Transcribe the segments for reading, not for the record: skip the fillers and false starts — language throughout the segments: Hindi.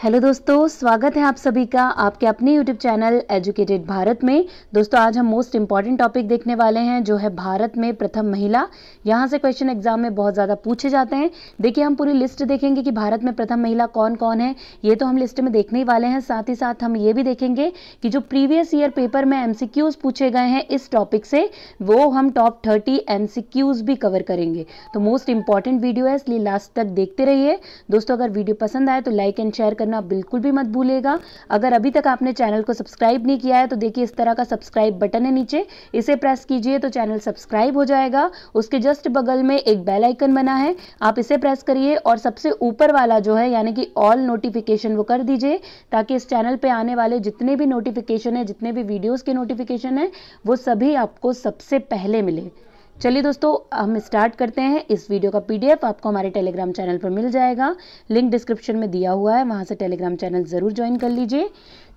हेलो दोस्तों, स्वागत है आप सभी का आपके अपने यूट्यूब चैनल एजुकेटेड भारत में। दोस्तों आज हम मोस्ट इंपॉर्टेंट टॉपिक देखने वाले हैं जो है भारत में प्रथम महिला। यहाँ से क्वेश्चन एग्जाम में बहुत ज़्यादा पूछे जाते हैं। देखिए हम पूरी लिस्ट देखेंगे कि भारत में प्रथम महिला कौन कौन है, ये तो हम लिस्ट में देखने ही वाले हैं। साथ ही साथ हम ये भी देखेंगे कि जो प्रीवियस ईयर पेपर में MCQs पूछे गए हैं इस टॉपिक से, वो हम टॉप 30 MCQs भी कवर करेंगे। तो मोस्ट इंपॉर्टेंट वीडियो है, इसलिए लास्ट तक देखते रहिए। दोस्तों अगर वीडियो पसंद आए तो लाइक एंड शेयर करना बिल्कुल भी मत भूलिएगा। अगर अभी तक आपने चैनल को सब्सक्राइब नहीं किया है तो देखिए इस तरह का सब्सक्राइब बटन है नीचे, इसे प्रेस कीजिए तो चैनल सब्सक्राइब हो जाएगा। उसके जस्ट बगल में एक बेल आइकन बना है, आप इसे प्रेस करिए और सबसे ऊपर वाला जो है यानी कि ऑल नोटिफिकेशन वो कर दीजिए, ताकि इस चैनल पे आने वाले जितने भी नोटिफिकेशन है, जितने भी वीडियोस के नोटिफिकेशन है, वो सभी आपको सबसे पहले मिले। चलिए दोस्तों हम स्टार्ट करते हैं। इस वीडियो का PDF आपको हमारे टेलीग्राम चैनल पर मिल जाएगा, लिंक डिस्क्रिप्शन में दिया हुआ है, वहां से टेलीग्राम चैनल जरूर ज्वाइन कर लीजिए।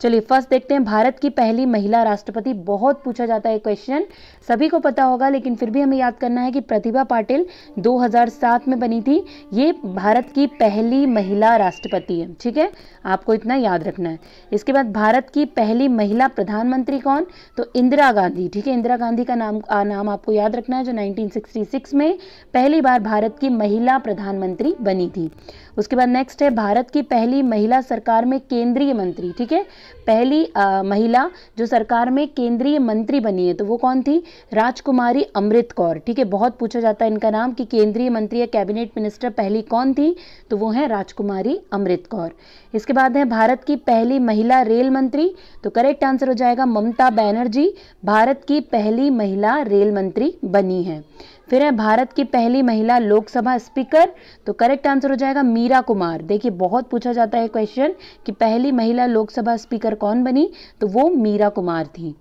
चलिए फर्स्ट देखते हैं, भारत की पहली महिला राष्ट्रपति। बहुत पूछा जाता है क्वेश्चन, सभी को पता होगा लेकिन फिर भी हमें याद करना है कि प्रतिभा पाटिल 2007 में बनी थी। ये भारत की पहली महिला राष्ट्रपति है, ठीक है, आपको इतना याद रखना है। इसके बाद भारत की पहली महिला प्रधानमंत्री कौन, तो इंदिरा गांधी, ठीक है। इंदिरा गांधी का नाम आपको याद रखना है, जो 1966 में पहली बार भारत की महिला प्रधानमंत्री बनी थी। उसके बाद नेक्स्ट है भारत की पहली महिला सरकार में केंद्रीय मंत्री, ठीक है। पहली महिला जो सरकार में केंद्रीय मंत्री बनी है तो वो कौन थी, राजकुमारी अमृत कौर, ठीक है। बहुत पूछा जाता है इनका नाम कि केंद्रीय मंत्री या कैबिनेट मिनिस्टर पहली कौन थी, तो वो है राजकुमारी अमृत कौर। इसके बाद है भारत की पहली महिला रेल मंत्री, तो करेक्ट आंसर हो जाएगा ममता बनर्जी, भारत की पहली महिला रेल मंत्री बनी है। फिर है भारत की पहली महिला लोकसभा स्पीकर, तो करेक्ट आंसर हो जाएगा मीरा कुमार। देखिए बहुत पूछा जाता है क्वेश्चन कि पहली महिला लोकसभा स्पीकर कौन बनी, तो वो मीरा कुमार थी।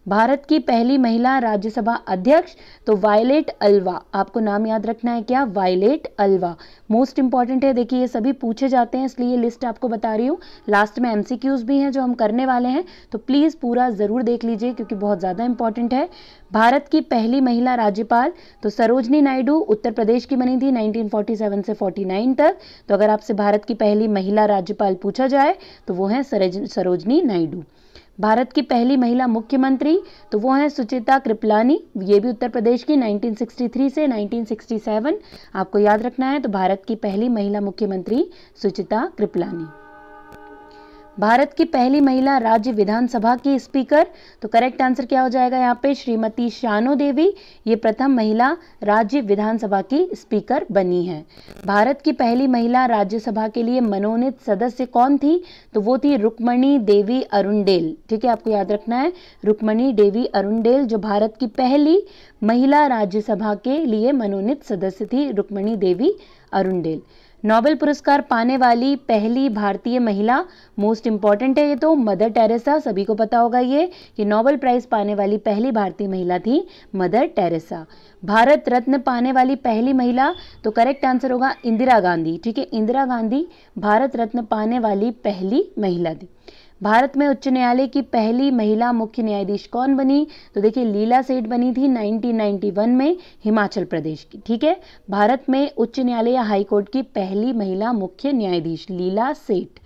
भारत की पहली महिला राज्यसभा अध्यक्ष, तो वायलेट अल्वा, आपको नाम याद रखना है क्या, वायलेट अल्वा। मोस्ट इंपॉर्टेंट है, देखिए ये सभी पूछे जाते हैं इसलिए ये लिस्ट आपको बता रही हूँ। लास्ट में MCQs भी हैं जो हम करने वाले हैं, तो प्लीज़ पूरा ज़रूर देख लीजिए क्योंकि बहुत ज़्यादा इंपॉर्टेंट है। भारत की पहली महिला राज्यपाल, तो सरोजनी नायडू, उत्तर प्रदेश की बनी थी 1947 से 49 तक। तो अगर आपसे भारत की पहली महिला राज्यपाल पूछा जाए तो वो है सरोजनी नायडू। भारत की पहली महिला मुख्यमंत्री, तो वो है सुचिता कृपलानी, ये भी उत्तर प्रदेश की 1963 से 1967, आपको याद रखना है। तो भारत की पहली महिला मुख्यमंत्री सुचिता कृपलानी। भारत की पहली महिला राज्य विधानसभा की स्पीकर, तो करेक्ट आंसर क्या हो जाएगा यहाँ पे, श्रीमती शानो देवी, ये प्रथम महिला राज्य विधानसभा की स्पीकर बनी है। भारत की पहली महिला राज्यसभा के लिए मनोनीत सदस्य कौन थी, तो वो थी रुक्मणी देवी अरुणडेल, ठीक है, आपको याद रखना है रुक्मणी देवी अरुणडेल, जो भारत की पहली महिला राज्यसभा के लिए मनोनीत सदस्य थी, रुक्मणी देवी अरुणडेल। नोबेल पुरस्कार पाने वाली पहली भारतीय महिला, मोस्ट इंपॉर्टेंट है ये तो, मदर टेरेसा, सभी को पता होगा ये नोबेल प्राइज पाने वाली पहली भारतीय महिला थी मदर टेरेसा। भारत रत्न पाने वाली पहली महिला, तो करेक्ट आंसर होगा इंदिरा गांधी, ठीक है, इंदिरा गांधी भारत रत्न पाने वाली पहली महिला थी। भारत में उच्च न्यायालय की पहली महिला मुख्य न्यायाधीश कौन बनी, तो देखिए लीला सेठ बनी थी 1991 में हिमाचल प्रदेश की, ठीक है। भारत में उच्च न्यायालय या हाई कोर्ट की पहली महिला मुख्य न्यायाधीश लीला सेठ।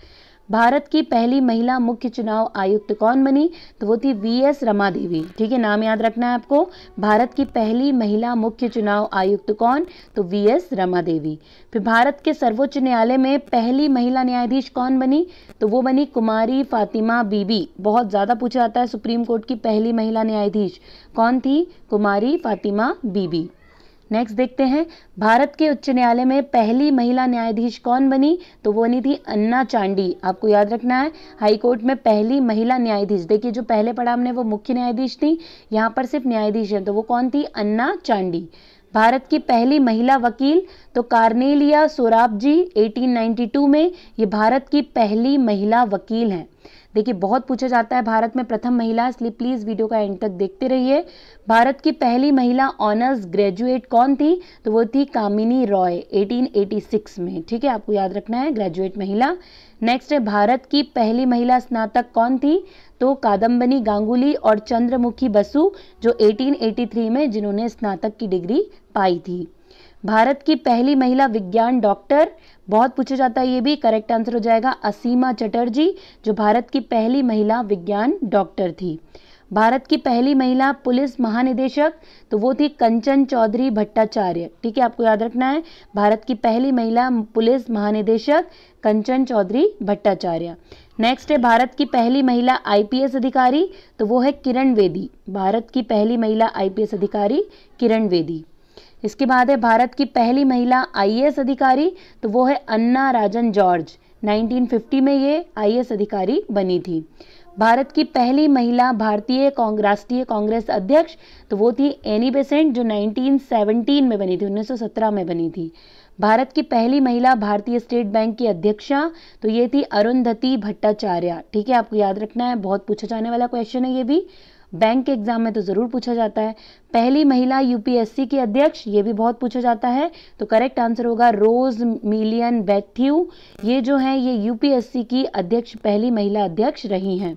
भारत की पहली महिला मुख्य चुनाव आयुक्त कौन बनी, तो वो थी VS रमा देवी, ठीक है, नाम याद रखना है आपको। भारत की पहली महिला मुख्य चुनाव आयुक्त कौन, तो VS रमा देवी। फिर भारत के सर्वोच्च न्यायालय में पहली महिला न्यायाधीश कौन बनी, तो वो बनी कुमारी फातिमा बीबी। बहुत ज़्यादा पूछा जाता है सुप्रीम कोर्ट की पहली महिला न्यायाधीश कौन थी, कुमारी फातिमा बीबी। नेक्स्ट देखते हैं, भारत के उच्च न्यायालय में पहली महिला न्यायाधीश कौन बनी, तो वो बनी थी अन्ना चांडी, आपको याद रखना है। हाई कोर्ट में पहली महिला न्यायाधीश, देखिए जो पहले पढ़ा हमने वो मुख्य न्यायाधीश थी, यहाँ पर सिर्फ न्यायाधीश है, तो वो कौन थी, अन्ना चांडी। भारत की पहली महिला वकील, तो कार्नेलिया सोराबजी 1892 में, ये भारत की पहली महिला वकील हैं। देखिए बहुत पूछा जाता है भारत में प्रथम महिला, इसलिए प्लीज वीडियो का एंड तक देखते रहिए। भारत की पहली महिला ऑनर्स ग्रेजुएट कौन थी, तो वो थी कामिनी रॉय 1886 में, ठीक है, आपको याद रखना है ग्रेजुएट महिला। नेक्स्ट है भारत की पहली महिला स्नातक कौन थी, तो कादम्बनी गांगुली और चंद्रमुखी बसु, जो 1883 में जिन्होंने स्नातक की डिग्री पाई थी। भारत की पहली महिला विज्ञान डॉक्टर, बहुत पूछा जाता है ये भी। करेक्ट आंसर हो जाएगा असीमा चटर्जी, जो भारत की पहली महिला विज्ञान डॉक्टर थी। भारत की पहली महिला पुलिस महानिदेशक, तो वो थी कंचन चौधरी भट्टाचार्य। ठीक है, आपको याद रखना है, भारत की पहली महिला पुलिस महानिदेशक कंचन चौधरी भट्टाचार्य। नेक्स्ट है भारत की पहली महिला आईपीएस अधिकारी, तो वो है किरण बेदी। भारत की पहली महिला आईपीएस अधिकारी किरण बेदी। इसके बाद है भारत की पहली महिला आईएएस अधिकारी, तो वो है अन्ना राजन जॉर्ज। 1950 में ये आईएएस अधिकारी बनी थी। भारत की पहली महिला भारतीय राष्ट्रीय कांग्रेस अध्यक्ष, तो वो थी एनी बेसेंट, जो 1917 में बनी थी, 1917 में बनी थी। भारत की पहली महिला भारतीय स्टेट बैंक की अध्यक्षा, तो ये थी अरुंधति भट्टाचार्य। ठीक है, आपको याद रखना है, बहुत पूछा जाने वाला क्वेश्चन है ये भी, बैंक के एग्जाम में तो जरूर पूछा जाता है। पहली महिला यूपीएससी की अध्यक्ष, ये भी बहुत पूछा जाता है, तो करेक्ट आंसर होगा रोज मिलियन बैथ्यू। ये जो है ये यूपीएससी की अध्यक्ष, पहली महिला अध्यक्ष रही हैं।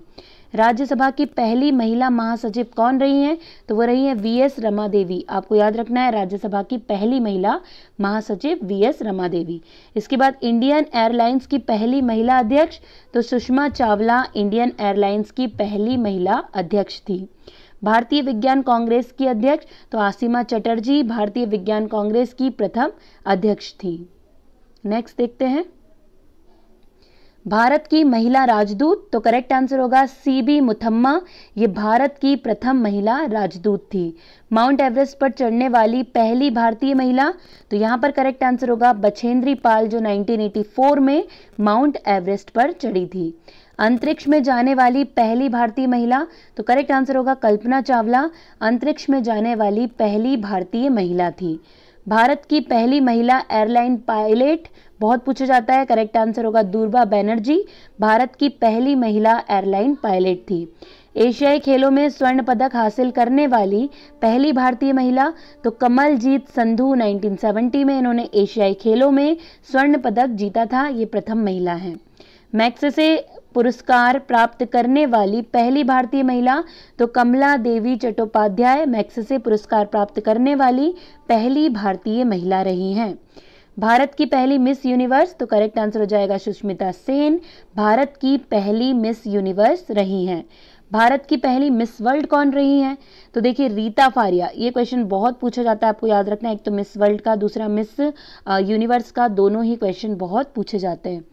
राज्यसभा की पहली महिला महासचिव कौन रही हैं, तो वो रही है वीएस रमा देवी। आपको याद रखना है, राज्यसभा की पहली महिला महासचिव वीएस रमा देवी। इसके बाद इंडियन एयरलाइंस की पहली महिला अध्यक्ष, तो सुषमा चावला इंडियन एयरलाइंस की पहली महिला अध्यक्ष थी। भारतीय विज्ञान कांग्रेस की अध्यक्ष, तो आसिमा चटर्जी भारतीय विज्ञान कांग्रेस की प्रथम अध्यक्ष थी। नेक्स्ट देखते हैं, भारत की महिला राजदूत, तो करेक्ट आंसर होगा सीबी मुथम्मा। ये भारत की प्रथम महिला राजदूत थी। माउंट एवरेस्ट पर चढ़ने वाली पहली भारतीय महिला, तो यहाँ पर करेक्ट आंसर होगा बछेंद्री पाल, जो 1984 में माउंट एवरेस्ट पर चढ़ी थी। अंतरिक्ष में जाने वाली पहली भारतीय महिला, तो करेक्ट आंसर होगा कल्पना चावला, अंतरिक्ष में जाने वाली पहली भारतीय महिला थी। भारत की पहली महिला एयरलाइन पायलट, बहुत पूछा जाता है, करेक्ट आंसर होगा दुर्गा बनर्जी, भारत की पहली महिला एयरलाइन पायलट थी। एशियाई खेलों में स्वर्ण पदक हासिल करने वाली पहली भारतीय महिला, तो कमलजीत संधू 1970 में इन्होंने एशियाई खेलों में स्वर्ण पदक जीता था, ये प्रथम महिला हैं। मैग्सेसे पुरस्कार प्राप्त करने वाली पहली भारतीय महिला, तो कमला देवी चट्टोपाध्याय मैग्सेसे पुरस्कार प्राप्त करने वाली पहली भारतीय महिला रही हैं। भारत की पहली मिस यूनिवर्स, तो करेक्ट आंसर हो जाएगा सुष्मिता सेन, भारत की पहली मिस यूनिवर्स रही हैं। भारत की पहली मिस वर्ल्ड कौन रही हैं, तो देखिए रीता फारिया। ये क्वेश्चन बहुत पूछा जाता है, आपको याद रखना है, एक तो मिस वर्ल्ड का, दूसरा मिस यूनिवर्स का, दोनों ही क्वेश्चन बहुत पूछे जाते हैं।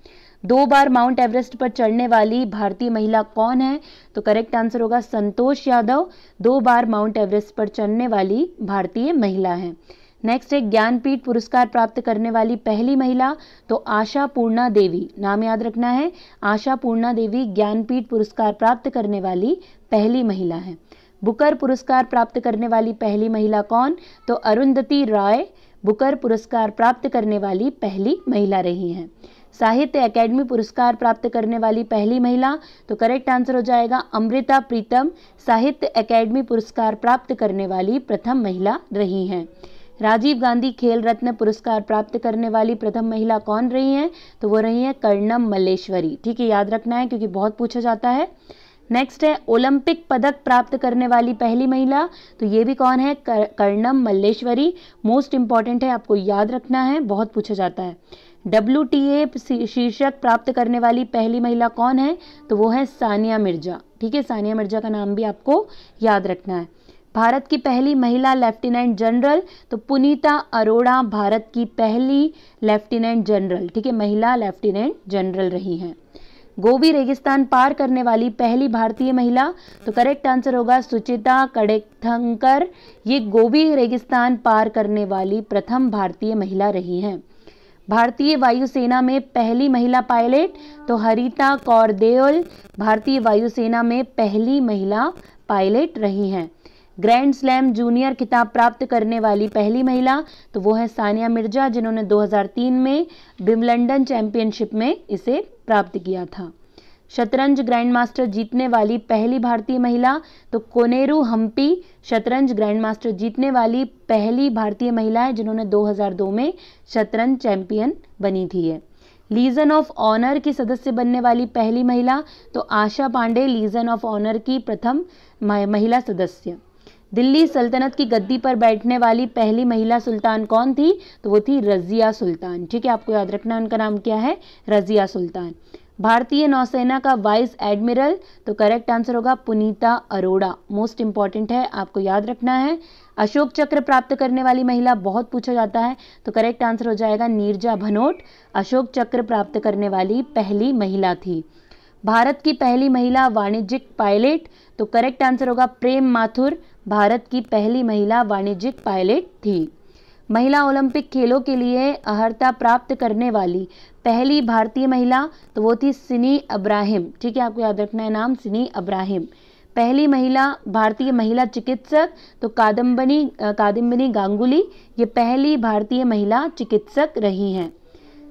2 बार माउंट एवरेस्ट पर चढ़ने वाली भारतीय महिला कौन है, तो करेक्ट आंसर होगा संतोष यादव, 2 बार माउंट एवरेस्ट पर चढ़ने वाली भारतीय महिला है। नेक्स्ट है ज्ञानपीठ पुरस्कार प्राप्त करने वाली पहली महिला, तो आशा पूर्णा देवी, नाम याद रखना है, आशा पूर्णा देवी ज्ञानपीठ पुरस्कार प्राप्त करने वाली पहली महिला है। बुकर पुरस्कार प्राप्त करने वाली पहली महिला कौन, तो अरुंधति राय बुकर पुरस्कार प्राप्त करने वाली पहली महिला रही हैं। साहित्य अकेडमी पुरस्कार प्राप्त करने वाली पहली महिला, तो करेक्ट आंसर हो जाएगा अमृता प्रीतम, साहित्य अकेडमी पुरस्कार प्राप्त करने वाली प्रथम महिला रही हैं। राजीव गांधी खेल रत्न पुरस्कार प्राप्त करने वाली प्रथम महिला कौन रही हैं, तो वो रही हैं कर्णम मल्लेश्वरी। ठीक है, याद रखना है क्योंकि बहुत पूछा जाता है। नेक्स्ट है ओलंपिक पदक प्राप्त करने वाली पहली महिला, तो ये भी कौन है, कर्णम मल्लेश्वरी। मोस्ट इंपॉर्टेंट है, आपको याद रखना है, बहुत पूछा जाता है। WTA शीर्षक प्राप्त करने वाली पहली महिला कौन है, तो वो है सानिया मिर्जा। ठीक है, सानिया मिर्जा का नाम भी आपको याद रखना है। भारत की पहली महिला लेफ्टिनेंट जनरल, तो पुनीता अरोड़ा भारत की पहली लेफ्टिनेंट जनरल, ठीक है, महिला लेफ्टिनेंट जनरल रही हैं। गोबी रेगिस्तान पार करने वाली पहली भारतीय महिला, तो करेक्ट आंसर होगा सुचिता कड़ेथंकर, ये गोबी रेगिस्तान पार करने वाली प्रथम भारतीय महिला रही हैं। भारतीय वायुसेना में पहली महिला पायलट, तो हरिता कौर देओल भारतीय वायुसेना में पहली महिला पायलट रही हैं। ग्रैंड स्लैम जूनियर खिताब प्राप्त करने वाली पहली महिला, तो वो है सानिया मिर्जा, जिन्होंने 2003 में विंबलडन चैंपियनशिप में इसे प्राप्त किया था। शतरंज ग्रैंडमास्टर जीतने वाली पहली भारतीय महिला, तो कोनेरू हम्पी शतरंज ग्रैंडमास्टर जीतने वाली पहली भारतीय महिला है, जिन्होंने 2002 में शतरंज चैंपियन बनी थी। है लीजन ऑफ ऑनर की सदस्य बनने वाली पहली महिला, तो आशा पांडे लीजन ऑफ ऑनर की प्रथम महिला सदस्य। दिल्ली सल्तनत की गद्दी पर बैठने वाली पहली महिला सुल्तान कौन थी? तो वो थी रजिया सुल्तान। ठीक है, आपको याद रखना उनका नाम क्या है, रजिया सुल्तान। भारतीय नौसेना का वाइस एडमिरल, तो करेक्ट आंसर होगा पुनीता अरोड़ा। मोस्ट इंपॉर्टेंट है, आपको याद रखना है। अशोक चक्र प्राप्त करने वाली महिला बहुत पूछा जाता है, तो करेक्ट आंसर हो जाएगा नीरजा भनोट। अशोक चक्र प्राप्त करने वाली पहली महिला थी। भारत की पहली महिला वाणिज्यिक पायलट, तो करेक्ट आंसर होगा प्रेम माथुर। भारत की पहली महिला वाणिज्यिक पायलट थी। महिला ओलंपिक खेलों के लिए अर्हता प्राप्त करने वाली पहली भारतीय महिला, तो वो थी सिनी इब्राहिम। ठीक है, आपको याद रखना है नाम, सिनी इब्राहिम। पहली महिला भारतीय महिला चिकित्सक, तो कादम्बिनी गांगुली, ये पहली भारतीय महिला चिकित्सक रही हैं।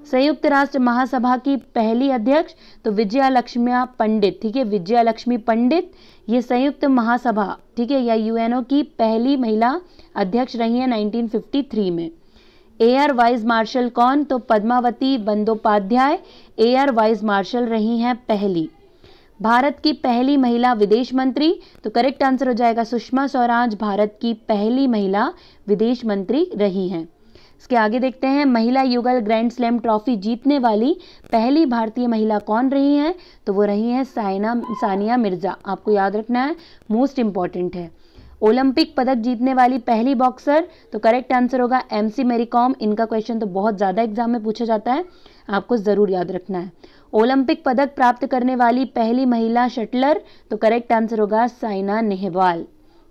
संयुक्त राष्ट्र महासभा की पहली अध्यक्ष, तो विजया लक्ष्मी पंडित। ठीक है, विजया लक्ष्मी पंडित, ये संयुक्त महासभा, ठीक है, या यूएनओ की पहली महिला अध्यक्ष रही हैं 1953 में। एयर वाइस मार्शल कौन? तो Padmavati Bandopadhyay air vice marshal रही हैं पहली। भारत की पहली महिला विदेश मंत्री, तो करेक्ट आंसर हो जाएगा सुषमा स्वराज। भारत की पहली महिला विदेश मंत्री रही हैं। इसके आगे देखते हैं, महिला युगल ग्रैंड स्लैम ट्रॉफी जीतने वाली पहली भारतीय महिला कौन रही हैं? तो वो रही हैं सानिया मिर्जा। आपको याद रखना है, मोस्ट इंपॉर्टेंट है। ओलंपिक पदक जीतने वाली पहली बॉक्सर, तो करेक्ट आंसर होगा एमसी मैरी कॉम। इनका क्वेश्चन तो बहुत ज़्यादा एग्जाम में पूछा जाता है, आपको ज़रूर याद रखना है। ओलंपिक पदक प्राप्त करने वाली पहली महिला शटलर, तो करेक्ट आंसर होगा साइना नेहवाल।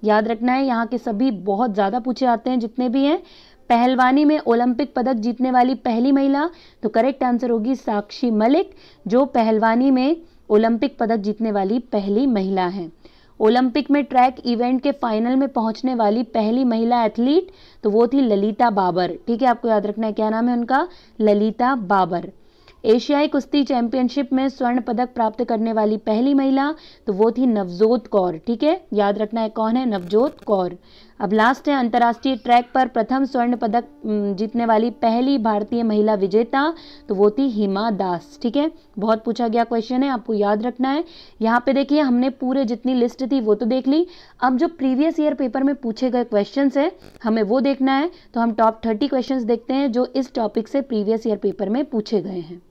याद रखना है, यहाँ के सभी बहुत ज़्यादा पूछे जाते हैं जितने भी हैं। पहलवानी में ओलंपिक पदक जीतने वाली पहली महिला, तो करेक्ट आंसर होगी साक्षी मलिक, जो पहलवानी में ओलंपिक पदक जीतने वाली पहली महिला हैं। ओलंपिक में ट्रैक इवेंट के फाइनल में पहुंचने वाली पहली महिला एथलीट, तो वो थी ललिता बाबर। ठीक है, आपको याद रखना है क्या नाम है उनका, ललिता बाबर। एशियाई कुश्ती चैंपियनशिप में स्वर्ण पदक प्राप्त करने वाली पहली महिला, तो वो थी नवजोत कौर। ठीक है, याद रखना है कौन है, नवजोत कौर। अब लास्ट है, अंतर्राष्ट्रीय ट्रैक पर प्रथम स्वर्ण पदक जीतने वाली पहली भारतीय महिला विजेता, तो वो थी हिमा दास। ठीक है, बहुत पूछा गया क्वेश्चन है, आपको याद रखना है। यहाँ पे देखिए, हमने पूरे जितनी लिस्ट थी वो तो देख ली। अब जो प्रीवियस ईयर पेपर में पूछे गए क्वेश्चन है, हमें वो देखना है। तो हम टॉप 30 क्वेश्चन देखते हैं जो इस टॉपिक से प्रीवियस ईयर पेपर में पूछे गए हैं।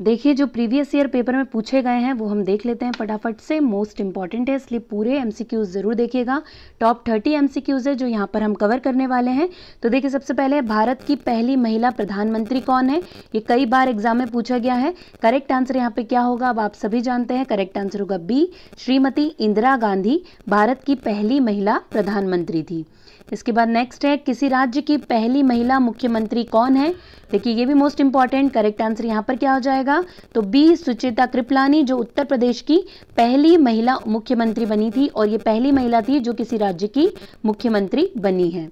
देखिए, जो प्रीवियस ईयर पेपर में पूछे गए हैं वो हम देख लेते हैं फटाफट से। मोस्ट इंपॉर्टेंट है, इसलिए पूरे एमसीक्यूज जरूर देखिएगा। टॉप 30 एमसीक्यूज है जो यहाँ पर हम कवर करने वाले हैं। तो देखिए, सबसे पहले भारत की पहली महिला प्रधानमंत्री कौन है? ये कई बार एग्जाम में पूछा गया है। करेक्ट आंसर यहाँ पे क्या होगा, अब आप सभी जानते हैं। करेक्ट आंसर होगा बी, श्रीमती इंदिरा गांधी भारत की पहली महिला प्रधानमंत्री थी। इसके बाद नेक्स्ट है, किसी राज्य की पहली महिला मुख्यमंत्री कौन है? देखिए, ये भी मोस्ट इंपॉर्टेंट। करेक्ट आंसर यहाँ पर क्या हो जाएगा, तो बी, सुचेता कृपलानी, जो उत्तर प्रदेश की पहली महिला मुख्यमंत्री बनी थी, और ये पहली महिला थी जो किसी राज्य की मुख्यमंत्री बनी है।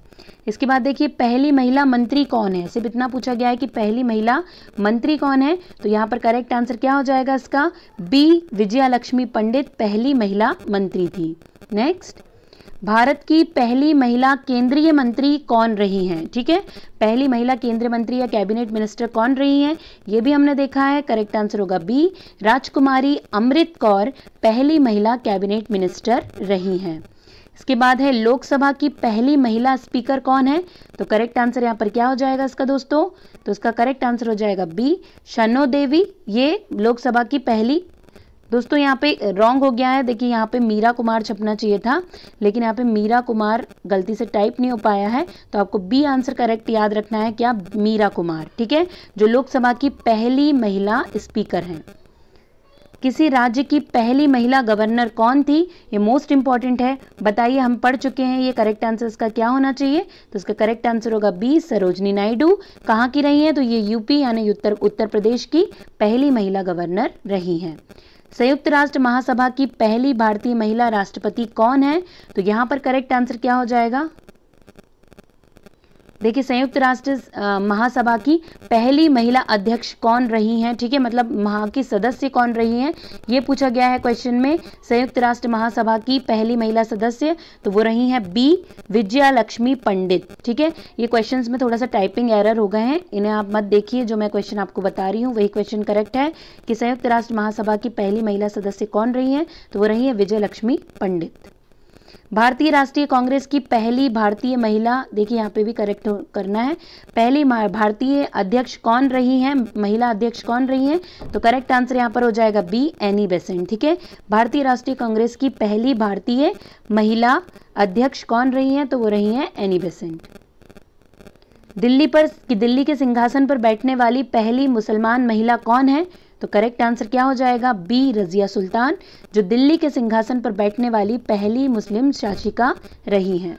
इसके बाद देखिए, पहली महिला मंत्री कौन है? सिर्फ इतना पूछा गया है कि पहली महिला मंत्री कौन है, तो यहाँ पर करेक्ट आंसर क्या हो जाएगा इसका, बी, विजया लक्ष्मी पंडित पहली महिला मंत्री थी। नेक्स्ट, भारत की पहली महिला केंद्रीय मंत्री कौन रही हैं? ठीक है, पहली महिला केंद्रीय मंत्री या कैबिनेट मिनिस्टर कौन रही हैं, ये भी हमने देखा है। करेक्ट आंसर होगा बी, राजकुमारी अमृत कौर पहली महिला कैबिनेट मिनिस्टर रही हैं। इसके बाद है, लोकसभा की पहली महिला स्पीकर कौन है? तो करेक्ट आंसर यहाँ पर क्या हो जाएगा इसका दोस्तों, तो इसका करेक्ट आंसर हो जाएगा बी, शनो देवी, ये लोकसभा की पहली। दोस्तों यहाँ पे रॉन्ग हो गया है, देखिए यहाँ पे मीरा कुमार छपना चाहिए था, लेकिन यहाँ पे मीरा कुमार गलती से टाइप नहीं हो पाया है, तो आपको बी आंसर करेक्ट याद रखना है, क्या, मीरा कुमार। ठीक है, जो लोकसभा की पहली महिला स्पीकर हैं। किसी राज्य की पहली महिला गवर्नर कौन थी? ये मोस्ट इंपॉर्टेंट है, बताइए, हम पढ़ चुके हैं ये। करेक्ट आंसर इसका क्या होना चाहिए, तो इसका करेक्ट आंसर होगा बी, सरोजनी नायडू। कहाँ की रही हैं, तो ये यूपी यानी उत्तर प्रदेश की पहली महिला गवर्नर रही हैं। संयुक्त राष्ट्र महासभा की पहली भारतीय महिला राष्ट्रपति कौन है? तो यहाँ पर करेक्ट आंसर क्या हो जाएगा, देखिए, संयुक्त राष्ट्र महासभा की पहली महिला अध्यक्ष कौन रही हैं? ठीक है, मतलब वहाँ की सदस्य कौन रही हैं, ये पूछा गया है क्वेश्चन में। संयुक्त राष्ट्र महासभा की पहली महिला सदस्य, तो वो रही हैं बी, विजया लक्ष्मी पंडित। ठीक है, ये क्वेश्चंस में थोड़ा सा टाइपिंग एरर हो गए हैं, इन्हें आप मत देखिए, जो मैं क्वेश्चन आपको बता रही हूँ वही क्वेश्चन करेक्ट है कि संयुक्त राष्ट्र महासभा की पहली महिला सदस्य कौन रही है, तो वो रही है विजय लक्ष्मी पंडित। भारतीय राष्ट्रीय कांग्रेस की पहली भारतीय महिला, देखिए यहाँ पे भी करेक्ट करना है, पहली भारतीय अध्यक्ष कौन रही हैं, महिला अध्यक्ष कौन रही हैं, तो करेक्ट आंसर यहाँ पर हो जाएगा बी, एनी बेसेंट। ठीक है, भारतीय राष्ट्रीय कांग्रेस की पहली भारतीय महिला अध्यक्ष कौन रही हैं, तो वो रही हैं एनी बेसेंट। दिल्ली के सिंहासन पर बैठने वाली पहली मुसलमान महिला कौन है, तो करेक्ट आंसर क्या हो जाएगा, बी, रजिया सुल्तान, जो दिल्ली के सिंहासन पर बैठने वाली पहली मुस्लिम शासिका रही हैं।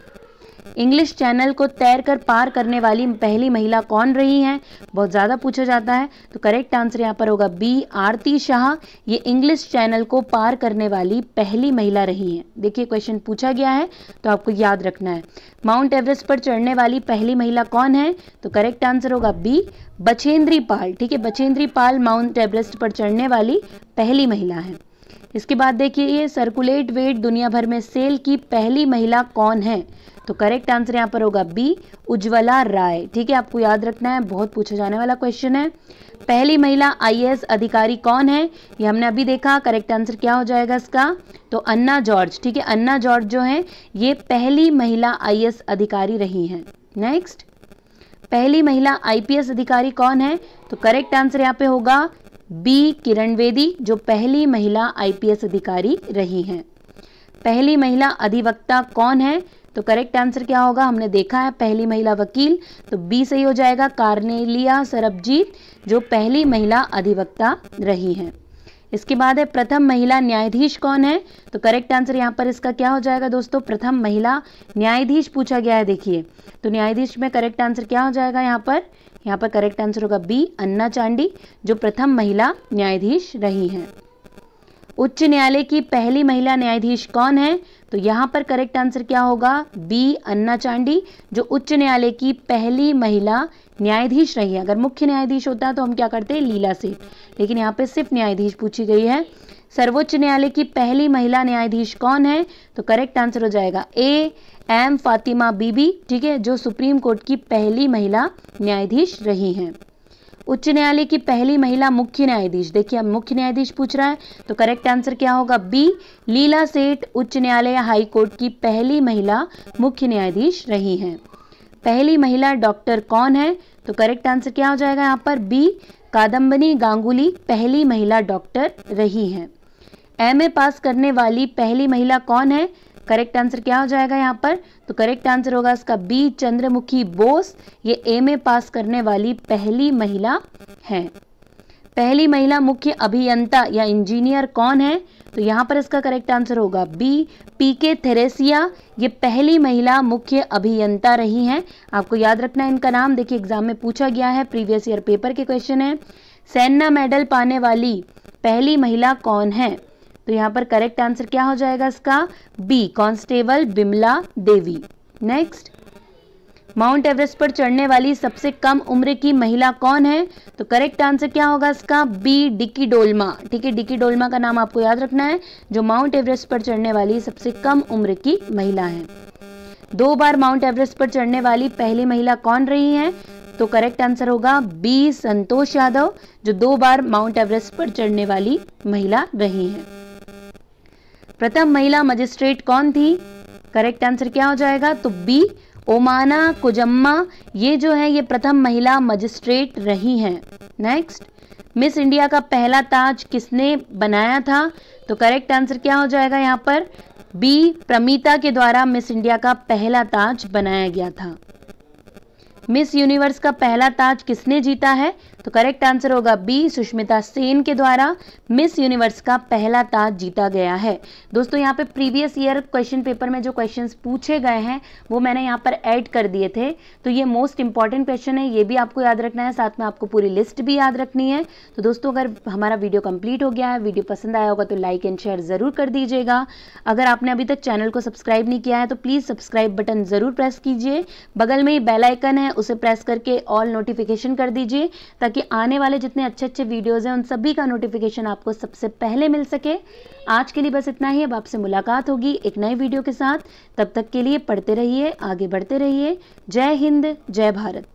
इंग्लिश चैनल को तैरकर पार करने वाली पहली महिला कौन रही हैं, बहुत ज़्यादा पूछा जाता है, तो करेक्ट आंसर यहाँ पर होगा बी, आरती शाह, ये इंग्लिश चैनल को पार करने वाली पहली महिला रही हैं। देखिए क्वेश्चन पूछा गया है तो आपको याद रखना है। माउंट एवरेस्ट पर चढ़ने वाली पहली महिला कौन है, तो करेक्ट आंसर होगा बी, बछेंद्री पाल। ठीक है, बछेंद्री पाल माउंट एवरेस्ट पर चढ़ने वाली पहली महिला है। इसके बाद देखिए ये सर्कुलेट वेट दुनिया भर में सेल की पहली महिला कौन है, तो करेक्ट आंसर यहाँ पर होगा बी, उज्ज्वला राय। ठीक है, आपको याद रखना है, बहुत पूछा जाने वाला क्वेश्चन है। पहली महिला आईएएस अधिकारी कौन है, ये हमने अभी देखा, करेक्ट आंसर क्या हो जाएगा इसका, तो अन्ना जॉर्ज। ठीक है, अन्ना जॉर्ज जो है ये पहली महिला आईएएस अधिकारी रही हैं। नेक्स्ट, पहली महिला आईपीएस अधिकारी कौन है, तो करेक्ट आंसर यहाँ पे होगा बी, किरण बेदी, जो पहली महिला आईपीएस अधिकारी रही हैं। पहली महिला अधिवक्ता कौन है, तो करेक्ट आंसर क्या होगा, हमने देखा है पहली महिला वकील, तो बी सही हो जाएगा, कार्नेलिया सरबजीत, जो पहली महिला अधिवक्ता रही हैं। इसके बाद है प्रथम महिला न्यायाधीश कौन है, तो करेक्ट आंसर यहाँ पर इसका क्या हो जाएगा दोस्तों, प्रथम महिला न्यायाधीश पूछा गया है। देखिए तो न्यायाधीश में करेक्ट आंसर क्या हो जाएगा, यहाँ पर करेक्ट आंसर होगा बी, अन्ना चांडी, जो प्रथम महिला न्यायाधीश रही हैं। उच्च न्यायालय की पहली महिला न्यायाधीश कौन है, तो यहाँ पर करेक्ट आंसर क्या होगा, बी, अन्ना चांडी, जो उच्च न्यायालय की पहली महिला न्यायाधीश रही है। अगर मुख्य न्यायाधीश होता है तो हम क्या करते हैं, लीला सेठ, लेकिन यहाँ पे सिर्फ न्यायाधीश पूछी गई है। सर्वोच्च न्यायालय की पहली महिला न्यायाधीश कौन है, तो करेक्ट आंसर हो जाएगा ए, एम फातिमा बीबी। ठीक है, जो सुप्रीम कोर्ट की पहली महिला न्यायाधीश रही हैं। उच्च न्यायालय की पहली महिला मुख्य न्यायाधीश, देखिए अब मुख्य न्यायाधीश पूछ रहा है, तो करेक्ट आंसर क्या होगा, बी, लीला सेठ उच्च न्यायालय हाई कोर्ट की पहली महिला मुख्य न्यायाधीश रही हैं। पहली महिला डॉक्टर कौन है, तो करेक्ट आंसर क्या हो जाएगा यहाँ पर, बी, कादम्बनी गांगुली पहली महिला डॉक्टर रही हैं। एमए पास करने वाली पहली महिला कौन है, करेक्ट आंसर क्या हो जाएगा यहाँ पर, तो करेक्ट आंसर होगा इसका बी, चंद्रमुखी बोस, ये एमए पास करने वाली पहली महिला है। पहली महिला मुख्य अभियंता या इंजीनियर कौन है, तो यहाँ पर इसका करेक्ट आंसर होगा बी, पीके थेरेसिया, ये पहली महिला मुख्य अभियंता रही हैं। आपको याद रखना है इनका नाम, देखिए एग्जाम में पूछा गया है, प्रीवियस ईयर पेपर के क्वेश्चन है। सेना मेडल पाने वाली पहली महिला कौन है, तो यहाँ पर करेक्ट आंसर क्या हो जाएगा इसका, बी, कांस्टेबल बिमला देवी। नेक्स्ट, माउंट एवरेस्ट पर चढ़ने वाली सबसे कम उम्र की महिला कौन है, तो करेक्ट आंसर क्या होगा इसका, बी, डिकी डोल्मा। ठीक है, डिकी डोल्मा का नाम आपको याद रखना है, जो माउंट एवरेस्ट पर चढ़ने वाली सबसे कम उम्र की महिला है। 2 बार माउंट एवरेस्ट पर चढ़ने वाली पहली महिला कौन रही है, तो करेक्ट आंसर होगा बी, संतोष यादव, जो 2 बार माउंट एवरेस्ट पर चढ़ने वाली महिला रही हैं। प्रथम महिला मजिस्ट्रेट कौन थी, करेक्ट आंसर क्या हो जाएगा, तो बी, ओमाना कुजम्मा, ये जो है ये प्रथम महिला मजिस्ट्रेट रही हैं। नेक्स्ट, मिस इंडिया का पहला ताज किसने बनाया था, तो करेक्ट आंसर क्या हो जाएगा यहाँ पर, बी, प्रमिता के द्वारा मिस इंडिया का पहला ताज बनाया गया था। मिस यूनिवर्स का पहला ताज किसने जीता है, तो करेक्ट आंसर होगा बी, सुष्मिता सेन के द्वारा मिस यूनिवर्स का पहला ताज जीता गया है। दोस्तों यहाँ पे प्रीवियस ईयर क्वेश्चन पेपर में जो क्वेश्चंस पूछे गए हैं वो मैंने यहाँ पर ऐड कर दिए थे, तो ये मोस्ट इंपॉर्टेंट क्वेश्चन है, ये भी आपको याद रखना है, साथ में आपको पूरी लिस्ट भी याद रखनी है। तो दोस्तों अगर हमारा वीडियो कंप्लीट हो गया है, वीडियो पसंद आया होगा तो लाइक एंड शेयर जरूर कर दीजिएगा। अगर आपने अभी तक चैनल को सब्सक्राइब नहीं किया है तो प्लीज़ सब्सक्राइब बटन जरूर प्रेस कीजिए, बगल में ही बेल आइकन है उसे प्रेस करके ऑल नोटिफिकेशन कर दीजिए, ताकि आने वाले जितने अच्छे अच्छे वीडियोस हैं उन सभी का नोटिफिकेशन आपको सबसे पहले मिल सके। आज के लिए बस इतना ही, अब आपसे मुलाकात होगी एक नए वीडियो के साथ, तब तक के लिए पढ़ते रहिए, आगे बढ़ते रहिए। जय हिंद, जय भारत।